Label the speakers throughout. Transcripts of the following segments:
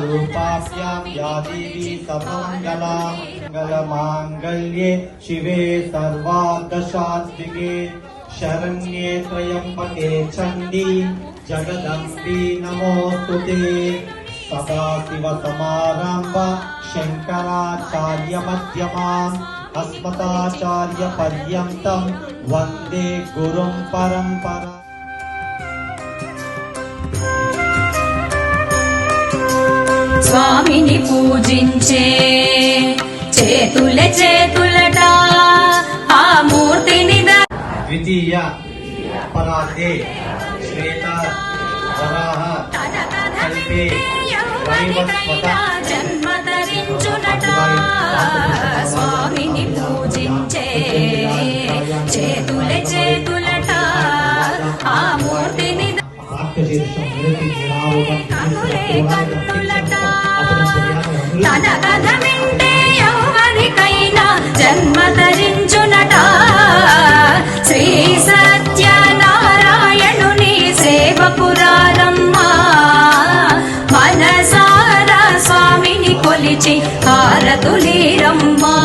Speaker 1: रूपाभ्यां या देवी सर्वमंगला मंगलमांगल्ये शिवे सर्वार्धसात्विके शरण्ये त्र्यंबके चंडी जगदम्बे नमोस्तुते। सदाशिवसमारम्भ शंकराचार्यमध्यमाम् अस्मदाचार्यपर्यन्तं वन्दे गुरुं परम्परा।
Speaker 2: స్వామిని పూజించే చేతులే చేతులట ఆ మూర్తిని
Speaker 1: ద్వితీయ పరాతే శ్వేత వరాహ కల్పే వైవస్వత
Speaker 2: జన్మ ధరించునట స్వామిని పూజించే చేతులే చేతులట ఆ మూర్తిని తన కథ వింటే ఎవరికైనా జన్మ ధరించునట శ్రీ సత్యనారాయణుని సేవకురారమ్మా మనసారా స్వామిని కొలిచి హారతులీరమ్మా।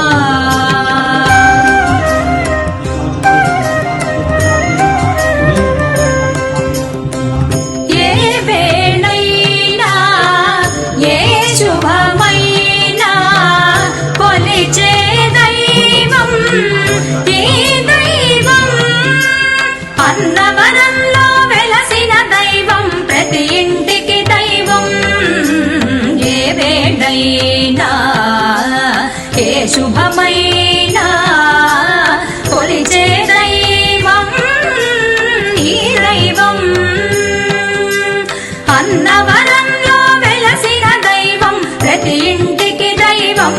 Speaker 2: అన్నవరంలో వెలసిన దైవం ప్రతి ఇంటికి దైవం ఏ వేడైనా ఏ శుభమైనా కొలిచే దైవం ఈ దైవం। అన్నవరంలో వెలసిన దైవం ప్రతి ఇంటికి దైవం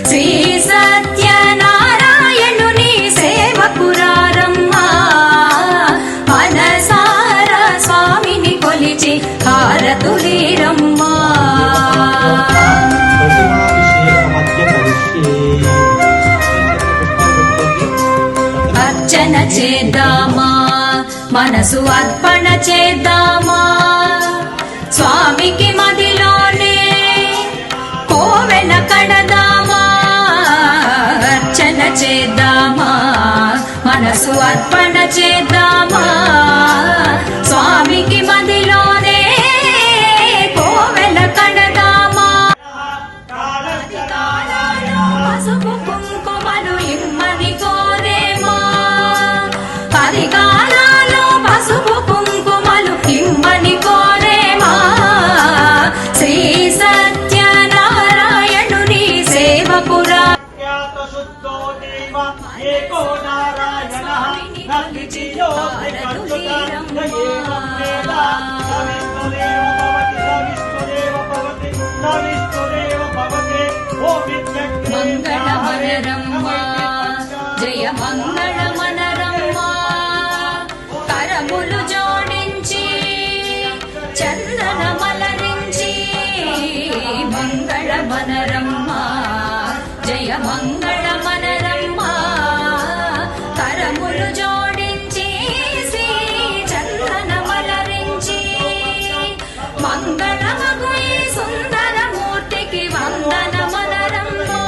Speaker 2: శ్రీ సత్యనారాయణుని సేవకురారమ్మా మనసారా స్వామిని కొలిచి హారతులీరమ్మా। అర్చన చేద్దామా మనసు అర్పణ చేద్దామా స్వామికి మదిలోనే కోవెల కడదామా। అర్చన చేద్దామా మనసు అర్పణ చేద్దామా స్వామికి మదిలోనే కోవెల కడదామా। పసుపు కుంకుమలు ఇమ్మని కోరేమా పది కాలాలు పసుపు కుంకుమలు ఇమ్మని కోరేమా శ్రీ సత్యనారాయణుని సేవకురా
Speaker 3: एको नारायणः नर्तियो
Speaker 2: మంగళమనరమ్మా జయ మంగళమనరమ్మా కరములు జోడించి చందనమలరించి మంగళమనరమ్మా జయ మంగళమనరమ్మా కరములు జోడించి శ్రీ చందనమలరించి మంగళమగు ఈ సుందర మూర్తికి వందనమనరమ్మా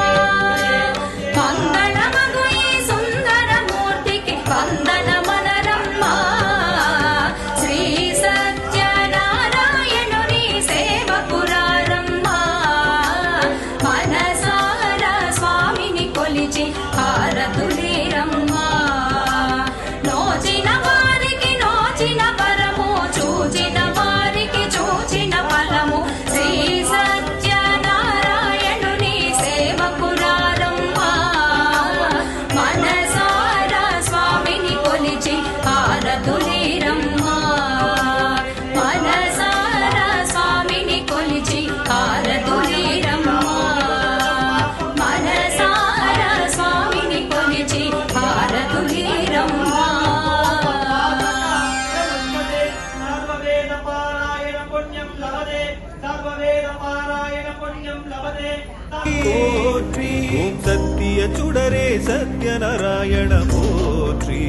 Speaker 2: మంగళమగు ఈ సుందర మూర్తి
Speaker 4: சத்யநாராயண போற்றி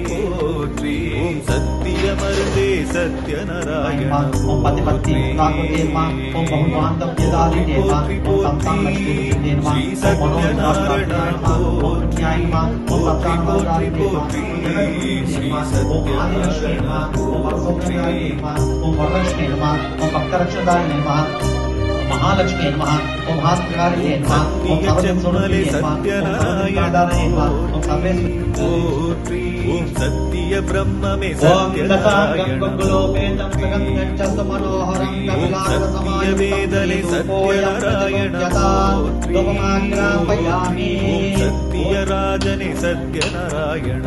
Speaker 4: போற்றி ஓம் சத்திய மருந்தே சத்யநாராயண
Speaker 1: ஓம் பதிபத்தி நாகுதேமா ஓம் பகுவாந்தம் யதாதிதேமா ஓம் சம்சம்லக்ஷ்மீதேமா
Speaker 4: ஸ்ரீ சத்யநாராயண
Speaker 1: ஞாயிமா ஓம் சத்யானந்தாதிதேமா
Speaker 4: ஸ்ரீ
Speaker 1: ஓம் ஆதிலக்ஷ்மீமா ஓம் வரசோதயாயிமா ஓம் வரலக்ஷ்மீமா ஓம் பக்தரக்ஷதாயிமா महालक्ष्मी नमः ओम महात्रिकारिणे नमः ओम सर्वजनसुरभि नमः ओम सर्वेश्वरी
Speaker 4: ओम सत्य ब्रह्म में
Speaker 1: ओम दशांगंगुलोपेतं सगंधं मनोहरं कपिलासमाय वेदले सत्यनारायण लोकमाग्रापयामि
Speaker 4: ओम सत्य राजने सत्यनारायण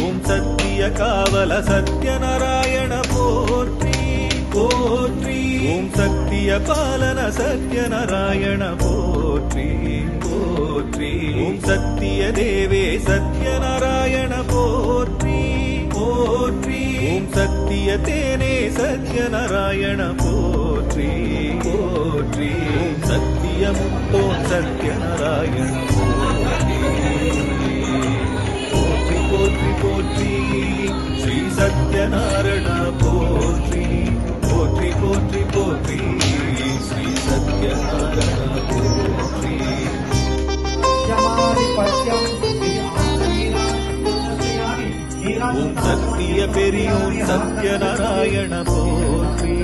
Speaker 4: ओम सत्य कावल सत्यनारायण पोत्री पोत्री ओम सत्य पालन सत्यनारायण पोत्री पोत्री ओम सत्य देवे सत्यनारायण पोत्री पोत्री ओम सत्य तेने सत्यनारायण पोत्री पोत्री ओम सत्य मुक्तो सत्यनारायण पोत्री पोत्री पोत्री श्री सत्यनारायण पोत्री पोत्री पोत्री पोत्री श्री सत्यनारायण पोत्री ओम सत्य पेरियों सत्यनारायण पोत्री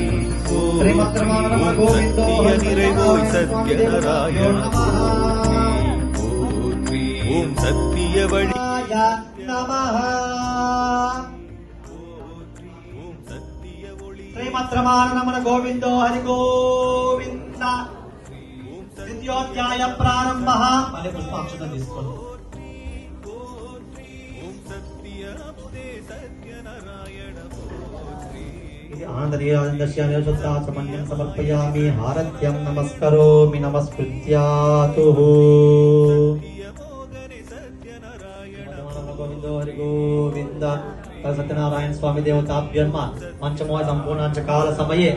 Speaker 4: ओम सत्य निरवोय सत्यनारायण पोत्री ओम सत्य वळि
Speaker 1: नमः
Speaker 4: ओम सत्य वळि
Speaker 1: श्रीमद्रमाण नमः गोविंदो हरि गोविंद द्वितीयोध्याय प्रारंभः पहले पुष्पाक्षता తీసుకోండి
Speaker 4: ओम सत्य अब्दे सत्यनारायण पोत्री
Speaker 1: आनन्दस्य निरशुद्धाचमन्यं समर्पयामि हारत्यं नमस्करोमि नमस्कृत्यातुः गोविंदो हरि गोविंद सत्यनारायण स्वामी देवताभ्यर्म पंचमो संपूर्णांच काल समये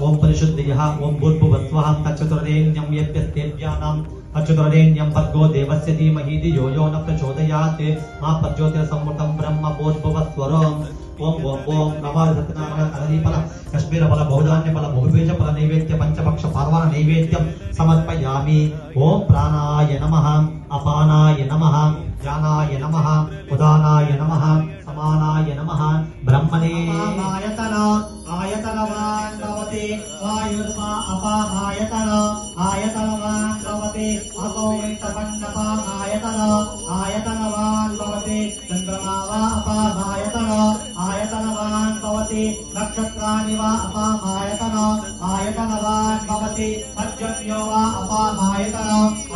Speaker 1: ओम परिशुद्धयः ओम भूर्भुवस्वः तच्चतुर्रेण्यं यद्यस्तेभ्यानाम् अच्युतरेण्यं भर्गो देवस्य धीमहि धियो यो न प्रचोदयात् मा प्रज्योतिर्सम्मुतं ब्रह्म भूर्भुवस्वरम् ओम ओम ओम नमः सत्यनारायण हरिफल कश्मीर फल बहुधान्य फल बहुबीज फल नैवेद्य पंचपक्ष पार्वण नैवेद्यं समर्पयामि ओम प्राणाय नमः अपानाय नमः ज्ञानाय नमः उदानाय नमः समानाय नमः ब्रह्मणे आयतन आयतनवान् भवति वायुर्मा अपामायतन आयतनवान् भवति अगौरितमण्डपामायतन आयतनवान् भवति चन्द्रमा वा अपामायतन आयतनवान् भवति नक्षत्राणि वा अपामायतन आयतनवान् भवति पर्जन्यो वा अपामायतन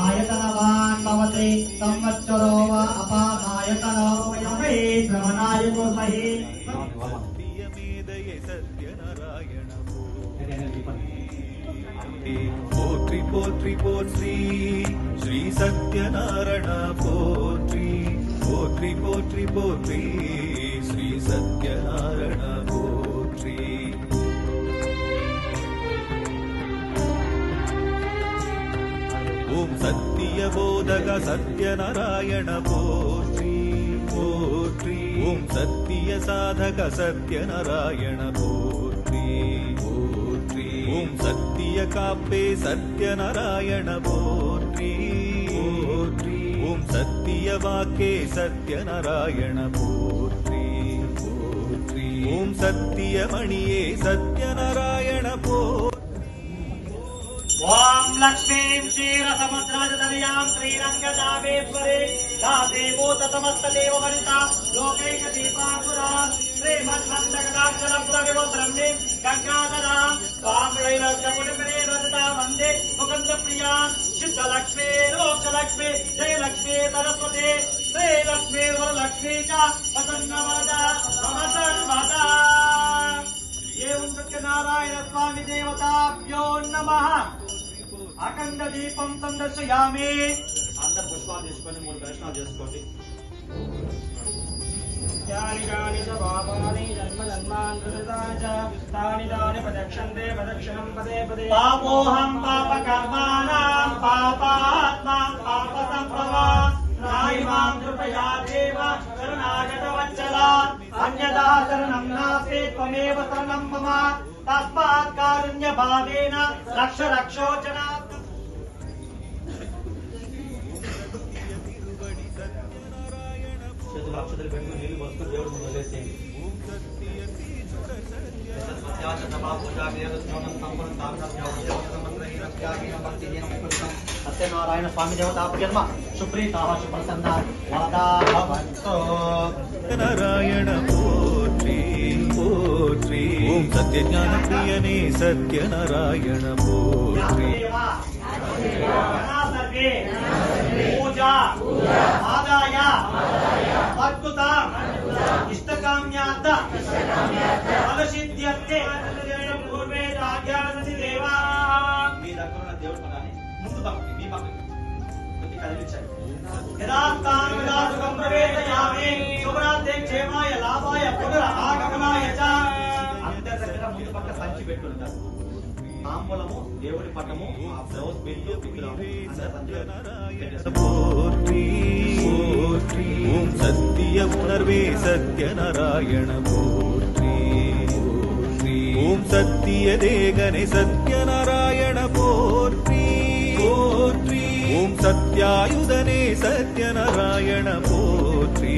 Speaker 1: आयतनवान् भवति संवत्सरो वा अपामायतन वयमे श्रवणाय कुर्महि
Speaker 4: सत्यनारायण पोत्री पोत्री पोत्री श्री सत्यनारायण पोत्री पोत्री पोत्री पोत्री श्री सत्यनारायण पोत्री ओम सत्य बोधक सत्यनारायण पोत्री पोत्री ओम सत्य साधक सत्यनारायण पोत्री पोत्री ओम सत्य काप्ये सत्यनारायण पोत्री पोत्री ओम सत्य वाक्ये सत्यनारायण पोत्री पोत्री ओम सत्य मणिये सत्यनारायण पोत्री
Speaker 3: ओम लक्ष्मीं क्षीरसमुद्राजतनयां श्रीरङ्गदामेश्वरे दादेवोत समस्तदेव वनिता लोकैकदीपाङ्कुरां श्रीमन्मन्दगदाक्षरपुरविव ब्रह्मे गङ्गाधरां स्वामृणैरजमुनिमणे रजता वन्दे मुकुन्दप्रियां सिद्धलक्ष्मी लोकलक्ष्मी जयलक्ष्मी सरस्वती श्रीलक्ष्मी वरलक्ष्मी च प्रसन्नवरदा मम सर्वदा एवं सत्यनारायण स्वामी देवताभ्यो नमः అఖండ దీపం సందర్శయామి అందరు పుష్పాలు తీసుకొని 3 దర్శనాలు చేసుకోండి यानि कानि च पापानि जन्म जन्मान्तरतानि च तानि तानि प्रदक्षन्ते प्रदक्षिणं पदे पदे पापोऽहं पापकर्माणां पापात्मा पापसम्भवा त्राहि मां कृपया देव शरणागतवत्सला अन्यथा शरणं नास्ति त्वमेव शरणं मम तस्मात् कारुण्यभावेन रक्ष रक्षोचनात्
Speaker 1: చేతులు అక్షతలు పెట్టుకుని నీళ్లు పోసుకుని దేవుడి ముందు వదిలేసేయండి. సత్యనారాయణ స్వామి దేవతాపజన్మ సుప్రీతా సుప్రసన్న వరదా భవంతు.
Speaker 4: నారాయణ పోట్రీ పోట్రీ ఓం సత్యజ్ఞాన ప్రియనే సత్యనారాయణ పోట్రీ
Speaker 3: सर्वे पूजा आदाय अद्भुता इष्टकाम्यार्थ फलसिद्ध्यर्थे पूर्वे राध्यासि देवा
Speaker 1: మీ దగ్గర ఉన్న దేవుడి పదాన్ని ముందు పక్కకి మీ పక్కకి కొద్ది కదిలించండి.
Speaker 3: यदास्तान् विलासकं प्रवेशयामि शुभरात्रे क्षेमाय लाभाय पुनरागमनाय च
Speaker 1: అందరి దగ్గర ముందు పక్క సంచి పెట్టుంటారు. తాంబూలము దేవుడి పట్టము ఆ బ్లౌజ్ బిల్లు విగ్రహం అందరి సంచిలో పెట్టేస్తారు.
Speaker 4: పోట్రీ పోట్రీ ఓం సత్య ఉణర్వే సత్యనారాయణ పోట్రీ పోట్రీ ఓం సత్య దేగనే సత్యనారాయణ పోట్రీ పోట్రీ ఓం సత్యాయుధనే సత్యనారాయణ పోట్రీ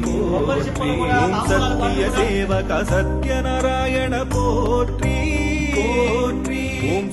Speaker 4: పోట్రీ ఓం సత్య సేవక సత్యనారాయణ పోట్రీ పోట్రీ ఓం